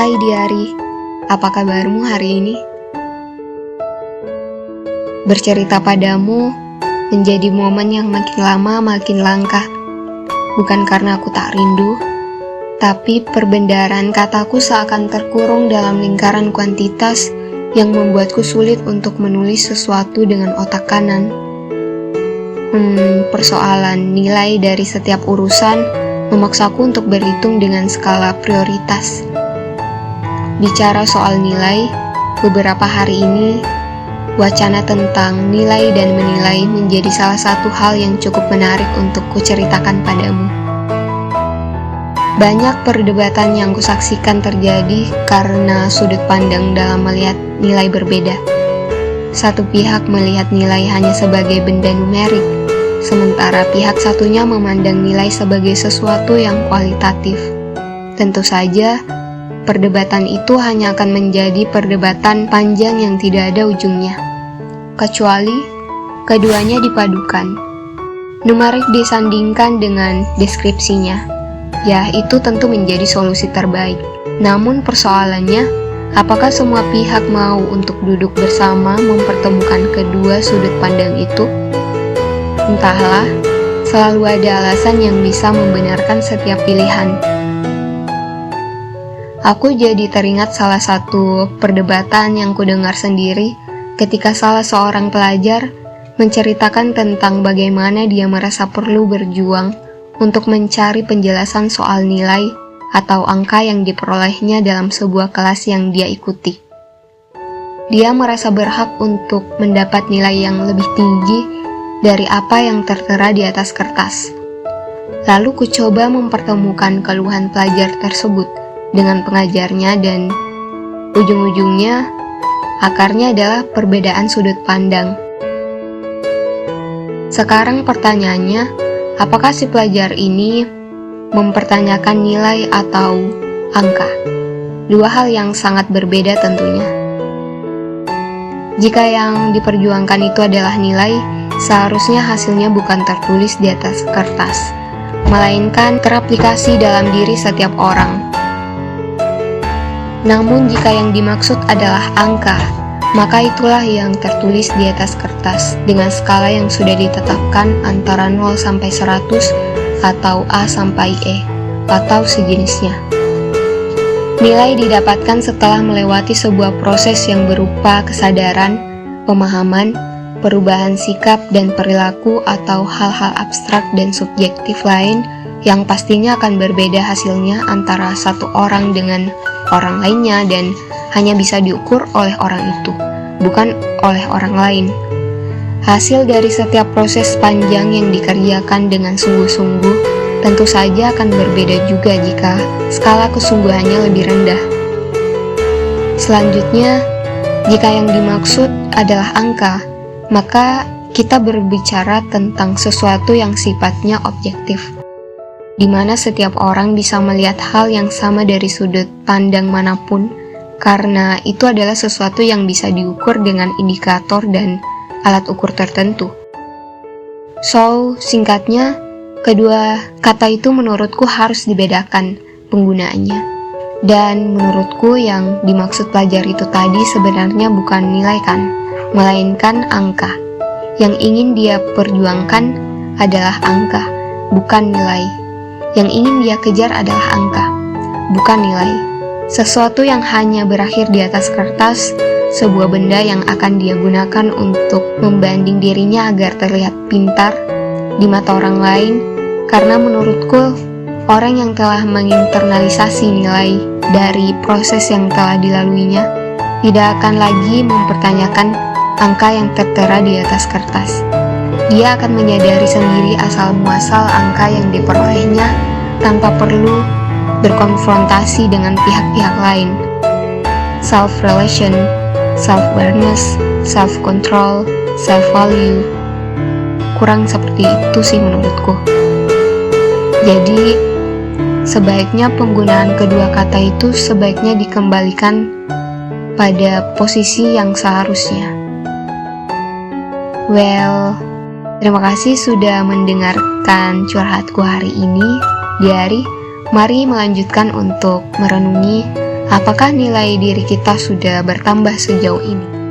Hai Diari, apa kabarmu hari ini? Bercerita padamu menjadi momen yang makin lama makin langka. Bukan karena aku tak rindu, tapi perbendaharaan kataku seakan terkurung dalam lingkaran kuantitas yang membuatku sulit untuk menulis sesuatu dengan otak kanan. Persoalan nilai dari setiap urusan memaksaku untuk berhitung dengan skala prioritas. Bicara soal nilai, beberapa hari ini, wacana tentang nilai dan menilai menjadi salah satu hal yang cukup menarik untuk kuceritakan padamu. Banyak perdebatan yang kusaksikan terjadi karena sudut pandang dalam melihat nilai berbeda. Satu pihak melihat nilai hanya sebagai benda numerik, sementara pihak satunya memandang nilai sebagai sesuatu yang kualitatif. Tentu saja, perdebatan itu hanya akan menjadi perdebatan panjang yang tidak ada ujungnya, kecuali keduanya dipadukan. Numerik disandingkan dengan deskripsinya, ya itu tentu menjadi solusi terbaik. Namun persoalannya, apakah semua pihak mau untuk duduk bersama mempertemukan kedua sudut pandang itu? Entahlah, selalu ada alasan yang bisa membenarkan setiap pilihan. Aku jadi teringat salah satu perdebatan yang kudengar sendiri ketika salah seorang pelajar menceritakan tentang bagaimana dia merasa perlu berjuang untuk mencari penjelasan soal nilai atau angka yang diperolehnya dalam sebuah kelas yang dia ikuti. Dia merasa berhak untuk mendapat nilai yang lebih tinggi dari apa yang tertera di atas kertas. Lalu ku coba mempertemukan keluhan pelajar tersebut dengan pengajarnya, dan ujung-ujungnya akarnya adalah perbedaan sudut pandang. Sekarang pertanyaannya, apakah si pelajar ini mempertanyakan nilai atau angka? Dua hal yang sangat berbeda tentunya. Jika yang diperjuangkan itu adalah nilai, seharusnya hasilnya bukan tertulis di atas kertas, melainkan teraplikasi dalam diri setiap orang. Namun jika yang dimaksud adalah angka, maka itulah yang tertulis di atas kertas dengan skala yang sudah ditetapkan antara 0 sampai 100 atau A sampai E atau sejenisnya. Nilai didapatkan setelah melewati sebuah proses yang berupa kesadaran, pemahaman, perubahan sikap dan perilaku atau hal-hal abstrak dan subjektif lain yang pastinya akan berbeda hasilnya antara satu orang dengan orang lainnya dan hanya bisa diukur oleh orang itu, bukan oleh orang lain. Hasil dari setiap proses panjang yang dikerjakan dengan sungguh-sungguh tentu saja akan berbeda juga jika skala kesungguhannya lebih rendah. Selanjutnya, jika yang dimaksud adalah angka, maka kita berbicara tentang sesuatu yang sifatnya objektif, di mana setiap orang bisa melihat hal yang sama dari sudut pandang manapun, karena itu adalah sesuatu yang bisa diukur dengan indikator dan alat ukur tertentu. So, singkatnya, kedua kata itu menurutku harus dibedakan penggunaannya. Dan menurutku yang dimaksud pelajar itu tadi sebenarnya bukan nilai kan, melainkan angka. Yang ingin dia perjuangkan adalah angka, bukan nilai. Yang ingin dia kejar adalah angka, bukan nilai. Sesuatu yang hanya berakhir di atas kertas, sebuah benda yang akan dia gunakan untuk membanding dirinya agar terlihat pintar di mata orang lain, karena menurutku, orang yang telah menginternalisasi nilai dari proses yang telah dilaluinya, tidak akan lagi mempertanyakan angka yang tertera di atas kertas. Dia akan menyadari sendiri asal-muasal angka yang diperolehnya tanpa perlu berkonfrontasi dengan pihak-pihak lain. Self-relation, self-awareness, self-control, self-value. Kurang seperti itu sih menurutku. Jadi, sebaiknya penggunaan kedua kata itu sebaiknya dikembalikan pada posisi yang seharusnya. Well, terima kasih sudah mendengarkan curhatku hari ini. Diari, mari melanjutkan untuk merenungi Apakah nilai diri kita sudah bertambah sejauh ini?